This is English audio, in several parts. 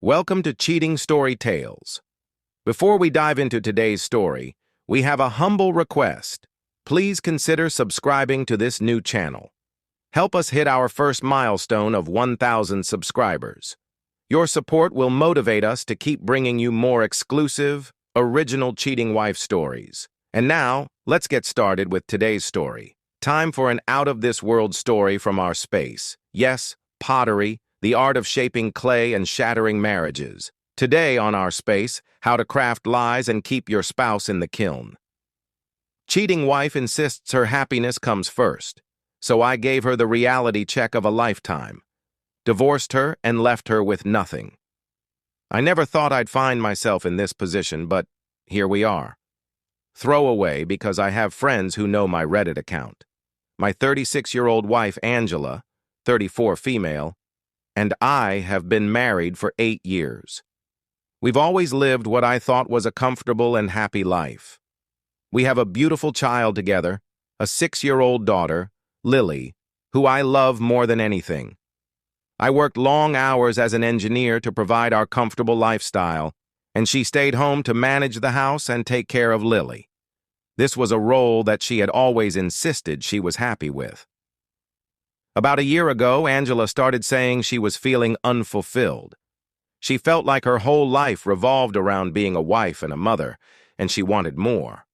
Welcome to Cheating Story Tales. Before we dive into today's story, we have a humble request. Please consider subscribing to this new channel. Help us hit our first milestone of 1,000 subscribers. Your support will motivate us to keep bringing you more exclusive, original cheating wife stories. And now, let's get started with today's story. Time for an out-of-this-world story from our space. Yes, pottery, the art of shaping clay and shattering marriages. Today on our space, how to craft lies and keep your spouse in the kiln. Cheating wife insists her happiness comes first, so I gave her the reality check of a lifetime. Divorced her and left her with nothing. I never thought I'd find myself in this position, but here we are. Throwaway because I have friends who know my Reddit account. My 36-year-old wife, Angela, 34 female, and I have been married for 8 years. We've always lived what I thought was a comfortable and happy life. We have a beautiful child together, a 6-year-old daughter, Lily, who I love more than anything. I worked long hours as an engineer to provide our comfortable lifestyle, and she stayed home to manage the house and take care of Lily. This was a role that she had always insisted she was happy with. About a year ago, Angela started saying she was feeling unfulfilled. She felt like her whole life revolved around being a wife and a mother, and she wanted more.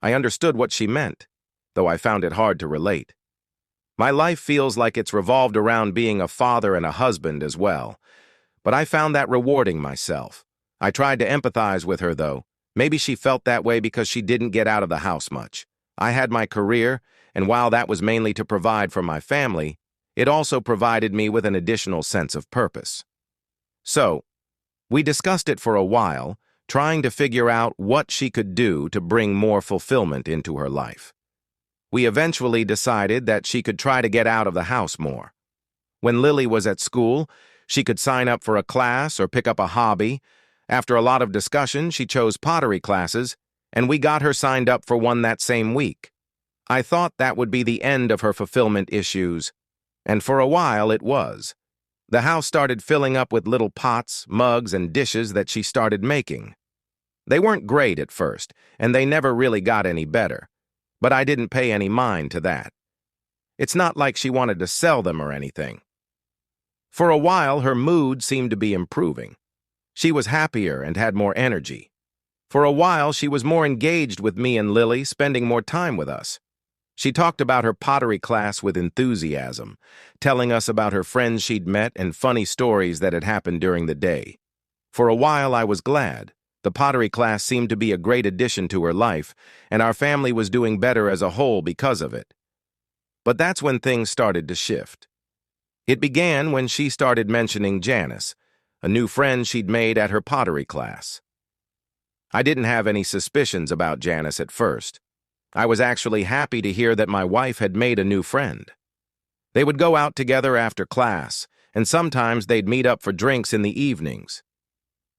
I understood what she meant, though I found it hard to relate. My life feels like it's revolved around being a father and a husband as well, but I found that rewarding myself. I tried to empathize with her, though. Maybe she felt that way because she didn't get out of the house much. I had my career, and while that was mainly to provide for my family, it also provided me with an additional sense of purpose. So, we discussed it for a while, trying to figure out what she could do to bring more fulfillment into her life. We eventually decided that she could try to get out of the house more. When Lily was at school, she could sign up for a class or pick up a hobby. After a lot of discussion, she chose pottery classes, and we got her signed up for one that same week. I thought that would be the end of her fulfillment issues, and for a while it was. The house started filling up with little pots, mugs, and dishes that she started making. They weren't great at first, and they never really got any better, but I didn't pay any mind to that. It's not like she wanted to sell them or anything. For a while, her mood seemed to be improving. She was happier and had more energy. For a while, she was more engaged with me and Lily, spending more time with us. She talked about her pottery class with enthusiasm, telling us about her friends she'd met and funny stories that had happened during the day. For a while, I was glad. The pottery class seemed to be a great addition to her life, and our family was doing better as a whole because of it. But that's when things started to shift. It began when she started mentioning Janice, a new friend she'd made at her pottery class. I didn't have any suspicions about Janice at first. I was actually happy to hear that my wife had made a new friend. They would go out together after class, and sometimes they'd meet up for drinks in the evenings.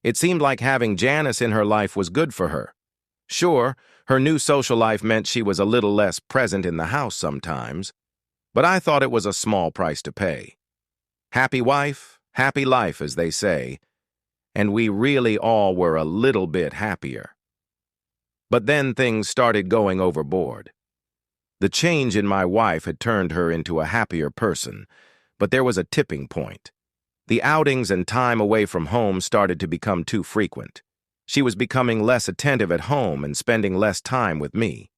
It seemed like having Janice in her life was good for her. Sure, her new social life meant she was a little less present in the house sometimes, but I thought it was a small price to pay. Happy wife, happy life, as they say, and we really all were a little bit happier. But then things started going overboard. The change in my wife had turned her into a happier person, but there was a tipping point. The outings and time away from home started to become too frequent. She was becoming less attentive at home and spending less time with me.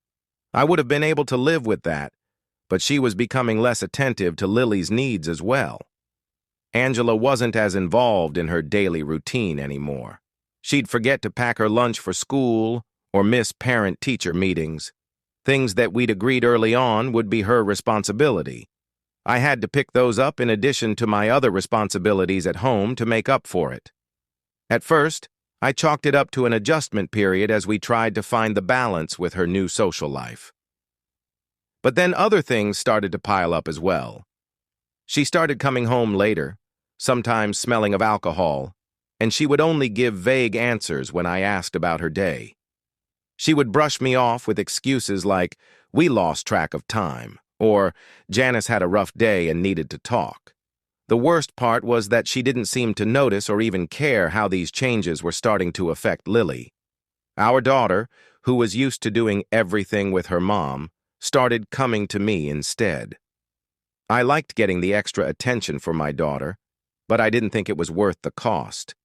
I would have been able to live with that, but she was becoming less attentive to Lily's needs as well. Angela wasn't as involved in her daily routine anymore. She'd forget to pack her lunch for school or miss parent-teacher meetings. Things that we'd agreed early on would be her responsibility. I had to pick those up in addition to my other responsibilities at home to make up for it. At first, I chalked it up to an adjustment period as we tried to find the balance with her new social life. But then other things started to pile up as well. She started coming home later, sometimes smelling of alcohol, and she would only give vague answers when I asked about her day. She would brush me off with excuses like, "We lost track of time," or "Janice had a rough day and needed to talk." The worst part was that she didn't seem to notice or even care how these changes were starting to affect Lily. Our daughter, who was used to doing everything with her mom, started coming to me instead. I liked getting the extra attention for my daughter, but I didn't think it was worth the cost.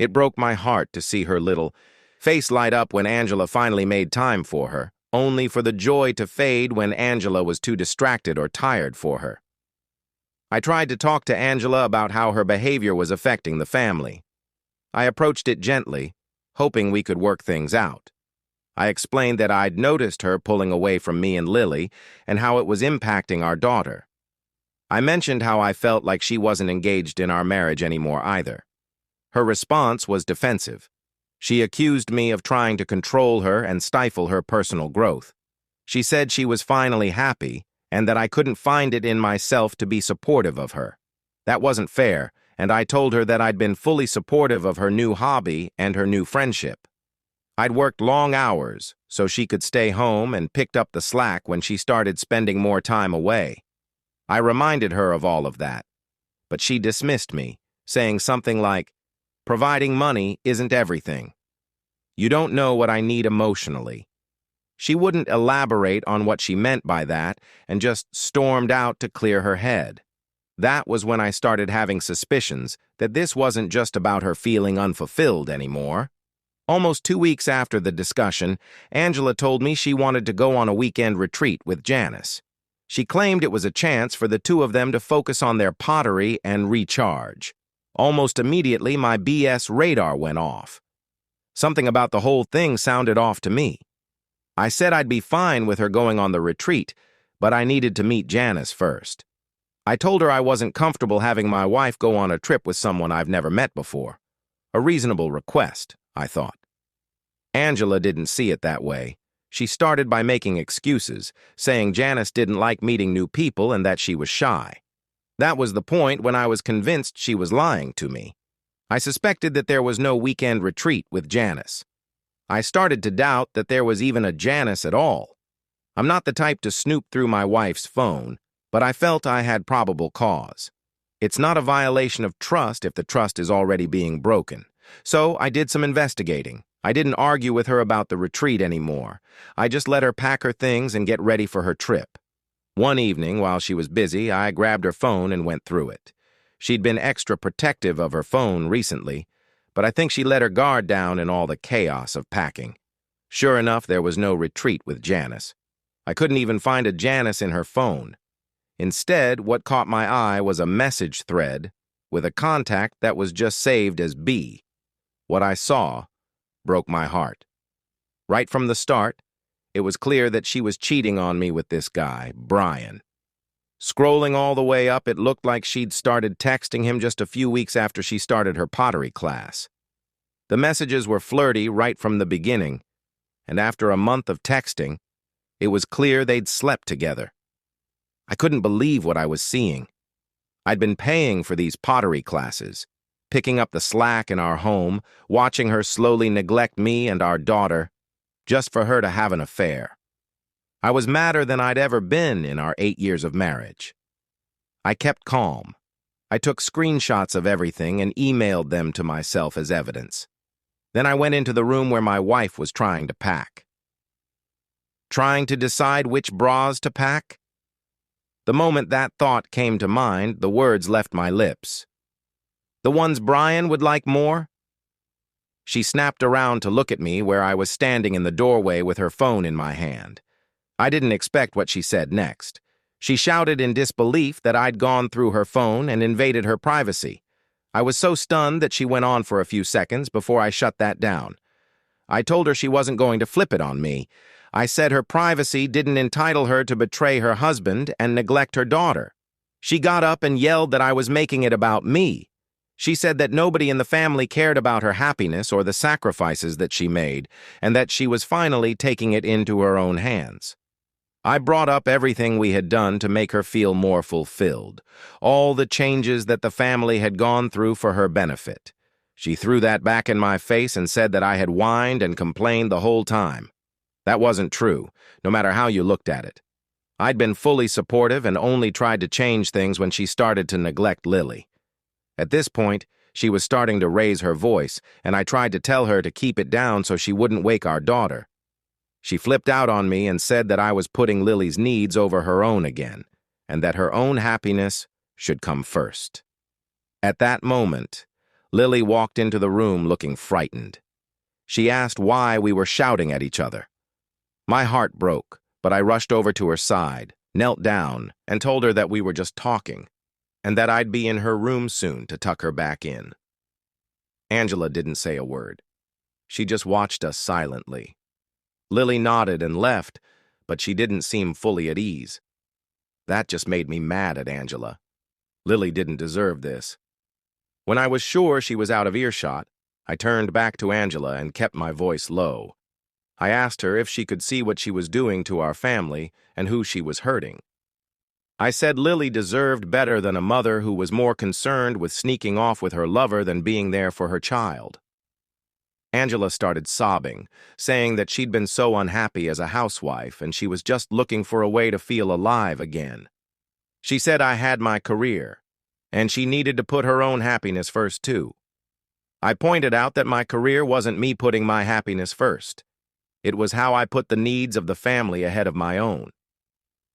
It broke my heart to see her little face light up when Angela finally made time for her, only for the joy to fade when Angela was too distracted or tired for her. I tried to talk to Angela about how her behavior was affecting the family. I approached it gently, hoping we could work things out. I explained that I'd noticed her pulling away from me and Lily and how it was impacting our daughter. I mentioned how I felt like she wasn't engaged in our marriage anymore either. Her response was defensive. She accused me of trying to control her and stifle her personal growth. She said she was finally happy and that I couldn't find it in myself to be supportive of her. That wasn't fair, and I told her that I'd been fully supportive of her new hobby and her new friendship. I'd worked long hours so she could stay home and picked up the slack when she started spending more time away. I reminded her of all of that, but she dismissed me, saying something like, "Providing money isn't everything. You don't know what I need emotionally." She wouldn't elaborate on what she meant by that and just stormed out to clear her head. That was when I started having suspicions that this wasn't just about her feeling unfulfilled anymore. Almost 2 weeks after the discussion, Angela told me she wanted to go on a weekend retreat with Janice. She claimed it was a chance for the two of them to focus on their pottery and recharge. Almost immediately, my BS radar went off. Something about the whole thing sounded off to me. I said I'd be fine with her going on the retreat, but I needed to meet Janice first. I told her I wasn't comfortable having my wife go on a trip with someone I've never met before. A reasonable request, I thought. Angela didn't see it that way. She started by making excuses, saying Janice didn't like meeting new people and that she was shy. That was the point when I was convinced she was lying to me. I suspected that there was no weekend retreat with Janice. I started to doubt that there was even a Janice at all. I'm not the type to snoop through my wife's phone, but I felt I had probable cause. It's not a violation of trust if the trust is already being broken. So I did some investigating. I didn't argue with her about the retreat anymore. I just let her pack her things and get ready for her trip. One evening, while she was busy, I grabbed her phone and went through it. She'd been extra protective of her phone recently, but I think she let her guard down in all the chaos of packing. Sure enough, there was no retreat with Janice. I couldn't even find a Janice in her phone. Instead, what caught my eye was a message thread with a contact that was just saved as B. What I saw broke my heart. Right from the start, it was clear that she was cheating on me with this guy, Brian. Scrolling all the way up, it looked like she'd started texting him just a few weeks after she started her pottery class. The messages were flirty right from the beginning, and after a month of texting, it was clear they'd slept together. I couldn't believe what I was seeing. I'd been paying for these pottery classes, picking up the slack in our home, watching her slowly neglect me and our daughter, just for her to have an affair. I was madder than I'd ever been in our 8 years of marriage. I kept calm. I took screenshots of everything and emailed them to myself as evidence. Then I went into the room where my wife was trying to pack. Trying to decide which bras to pack? The moment that thought came to mind, the words left my lips. The ones Brian would like more? She snapped around to look at me where I was standing in the doorway with her phone in my hand. I didn't expect what she said next. She shouted in disbelief that I'd gone through her phone and invaded her privacy. I was so stunned that she went on for a few seconds before I shut that down. I told her she wasn't going to flip it on me. I said her privacy didn't entitle her to betray her husband and neglect her daughter. She got up and yelled that I was making it about me. She said that nobody in the family cared about her happiness or the sacrifices that she made, and that she was finally taking it into her own hands. I brought up everything we had done to make her feel more fulfilled, all the changes that the family had gone through for her benefit. She threw that back in my face and said that I had whined and complained the whole time. That wasn't true, no matter how you looked at it. I'd been fully supportive and only tried to change things when she started to neglect Lily. At this point, she was starting to raise her voice, and I tried to tell her to keep it down so she wouldn't wake our daughter. She flipped out on me and said that I was putting Lily's needs over her own again, and that her own happiness should come first. At that moment, Lily walked into the room looking frightened. She asked why we were shouting at each other. My heart broke, but I rushed over to her side, knelt down, and told her that we were just talking, and that I'd be in her room soon to tuck her back in. Angela didn't say a word. She just watched us silently. Lily nodded and left, but she didn't seem fully at ease. That just made me mad at Angela. Lily didn't deserve this. When I was sure she was out of earshot, I turned back to Angela and kept my voice low. I asked her if she could see what she was doing to our family and who she was hurting. I said Lily deserved better than a mother who was more concerned with sneaking off with her lover than being there for her child. Angela started sobbing, saying that she'd been so unhappy as a housewife and she was just looking for a way to feel alive again. She said I had my career, and she needed to put her own happiness first too. I pointed out that my career wasn't me putting my happiness first. It was how I put the needs of the family ahead of my own.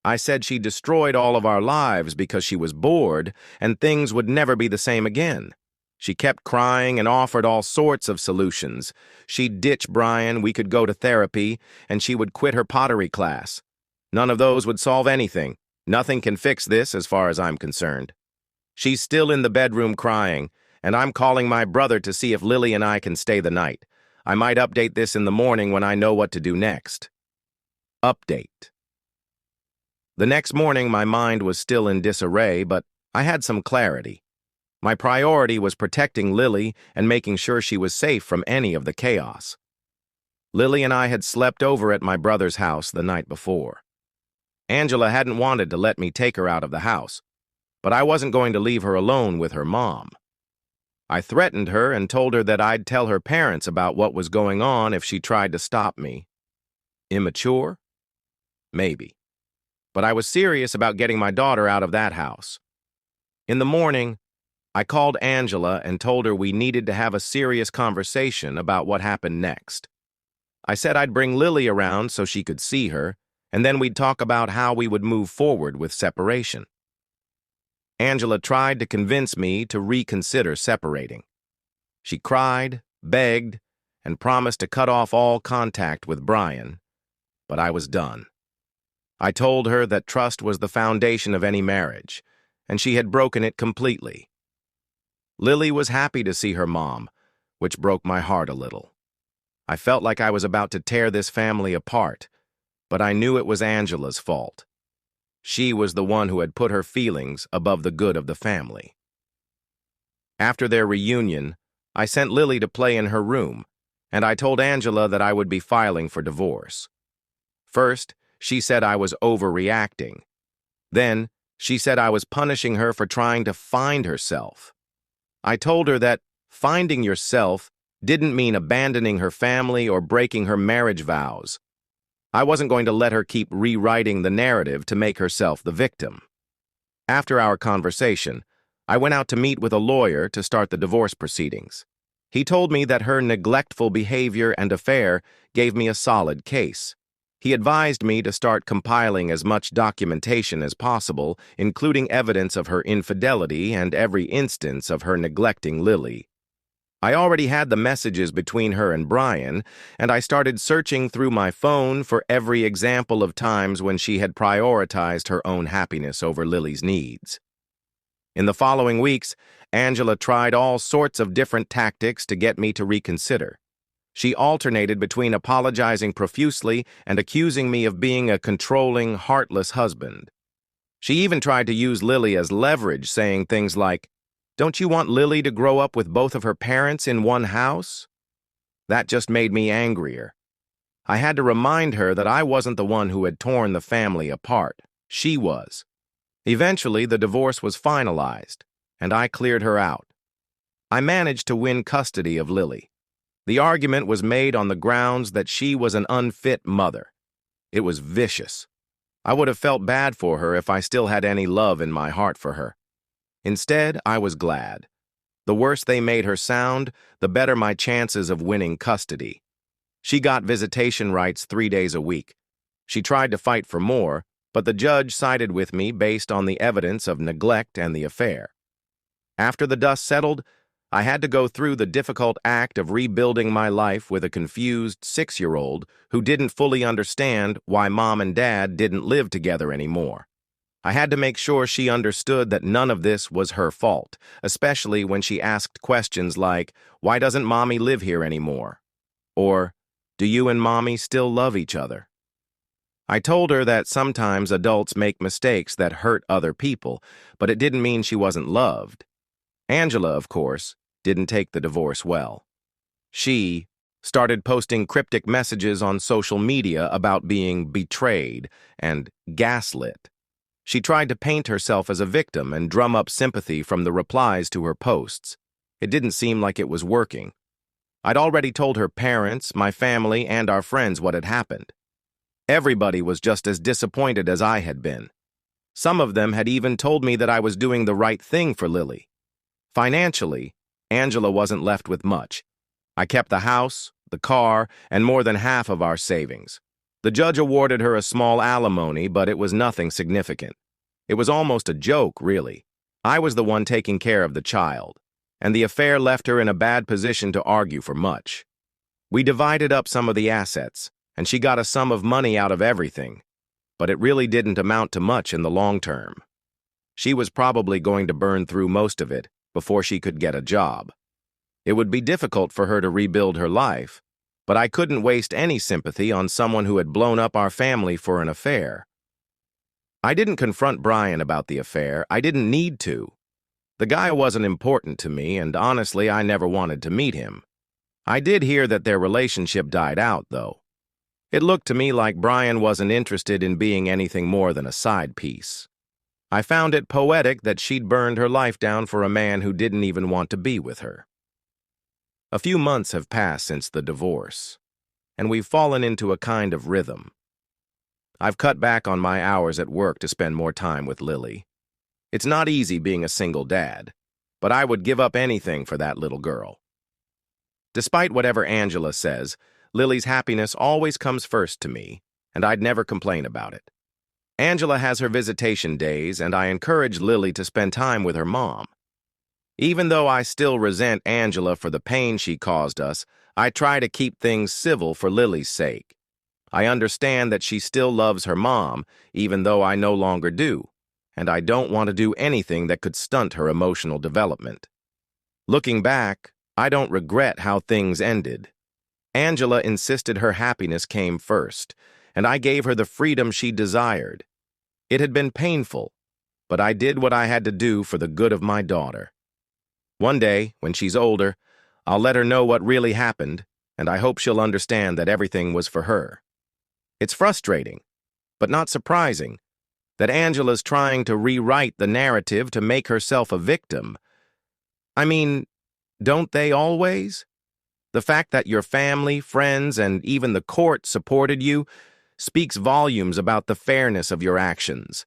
I said she destroyed all of our lives because she was bored and things would never be the same again. She kept crying and offered all sorts of solutions. She'd ditch Brian, we could go to therapy, and she would quit her pottery class. None of those would solve anything. Nothing can fix this as far as I'm concerned. She's still in the bedroom crying, and I'm calling my brother to see if Lily and I can stay the night. I might update this in the morning when I know what to do next. Update. The next morning, my mind was still in disarray, but I had some clarity. My priority was protecting Lily and making sure she was safe from any of the chaos. Lily and I had slept over at my brother's house the night before. Angela hadn't wanted to let me take her out of the house, but I wasn't going to leave her alone with her mom. I threatened her and told her that I'd tell her parents about what was going on if she tried to stop me. Immature? Maybe. But I was serious about getting my daughter out of that house. In the morning, I called Angela and told her we needed to have a serious conversation about what happened next. I said I'd bring Lily around so she could see her, and then we'd talk about how we would move forward with separation. Angela tried to convince me to reconsider separating. She cried, begged, and promised to cut off all contact with Brian, but I was done. I told her that trust was the foundation of any marriage, and she had broken it completely. Lily was happy to see her mom, which broke my heart a little. I felt like I was about to tear this family apart, but I knew it was Angela's fault. She was the one who had put her feelings above the good of the family. After their reunion, I sent Lily to play in her room, and I told Angela that I would be filing for divorce. First, she said I was overreacting. Then, she said I was punishing her for trying to find herself. I told her that finding yourself didn't mean abandoning her family or breaking her marriage vows. I wasn't going to let her keep rewriting the narrative to make herself the victim. After our conversation, I went out to meet with a lawyer to start the divorce proceedings. He told me that her neglectful behavior and affair gave me a solid case. He advised me to start compiling as much documentation as possible, including evidence of her infidelity and every instance of her neglecting Lily. I already had the messages between her and Brian, and I started searching through my phone for every example of times when she had prioritized her own happiness over Lily's needs. In the following weeks, Angela tried all sorts of different tactics to get me to reconsider. She alternated between apologizing profusely and accusing me of being a controlling, heartless husband. She even tried to use Lily as leverage, saying things like, "Don't you want Lily to grow up with both of her parents in one house?" That just made me angrier. I had to remind her that I wasn't the one who had torn the family apart. She was. Eventually, the divorce was finalized, and I cleared her out. I managed to win custody of Lily. The argument was made on the grounds that she was an unfit mother. It was vicious. I would have felt bad for her if I still had any love in my heart for her. Instead, I was glad. The worse they made her sound, the better my chances of winning custody. She got visitation rights 3 days a week. She tried to fight for more, but the judge sided with me based on the evidence of neglect and the affair. After the dust settled, I had to go through the difficult act of rebuilding my life with a confused 6-year-old who didn't fully understand why Mom and Dad didn't live together anymore. I had to make sure she understood that none of this was her fault, especially when she asked questions like, "Why doesn't Mommy live here anymore?" Or, "Do you and Mommy still love each other?" I told her that sometimes adults make mistakes that hurt other people, but it didn't mean she wasn't loved. Angela, of course, didn't take the divorce well. She started posting cryptic messages on social media about being betrayed and gaslit. She tried to paint herself as a victim and drum up sympathy from the replies to her posts. It didn't seem like it was working. I'd already told her parents, my family, and our friends what had happened. Everybody was just as disappointed as I had been. Some of them had even told me that I was doing the right thing for Lily. Financially, Angela wasn't left with much. I kept the house, the car, and more than half of our savings. The judge awarded her a small alimony, but it was nothing significant. It was almost a joke, really. I was the one taking care of the child, and the affair left her in a bad position to argue for much. We divided up some of the assets, and she got a sum of money out of everything, but it really didn't amount to much in the long term. She was probably going to burn through most of it before she could get a job. It would be difficult for her to rebuild her life, but I couldn't waste any sympathy on someone who had blown up our family for an affair. I didn't confront Brian about the affair. I didn't need to. The guy wasn't important to me, and honestly, I never wanted to meet him. I did hear that their relationship died out, though. It looked to me like Brian wasn't interested in being anything more than a side piece. I found it poetic that she'd burned her life down for a man who didn't even want to be with her. A few months have passed since the divorce, and we've fallen into a kind of rhythm. I've cut back on my hours at work to spend more time with Lily. It's not easy being a single dad, but I would give up anything for that little girl. Despite whatever Angela says, Lily's happiness always comes first to me, and I'd never complain about it. Angela has her visitation days, and I encourage Lily to spend time with her mom. Even though I still resent Angela for the pain she caused us, I try to keep things civil for Lily's sake. I understand that she still loves her mom, even though I no longer do, and I don't want to do anything that could stunt her emotional development. Looking back, I don't regret how things ended. Angela insisted her happiness came first, and I gave her the freedom she desired. It had been painful, but I did what I had to do for the good of my daughter. One day, when she's older, I'll let her know what really happened, and I hope she'll understand that everything was for her. It's frustrating, but not surprising, that Angela's trying to rewrite the narrative to make herself a victim. I mean, don't they always? The fact that your family, friends, and even the court supported you speaks volumes about the fairness of your actions.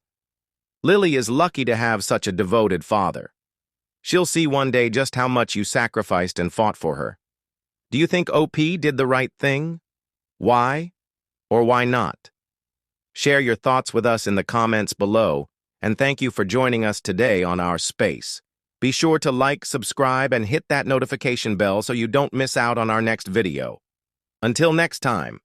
Lily is lucky to have such a devoted father. She'll see one day just how much you sacrificed and fought for her. Do you think OP did the right thing? Why? Or why not? Share your thoughts with us in the comments below, and thank you for joining us today on our space. Be sure to like, subscribe, and hit that notification bell so you don't miss out on our next video. Until next time.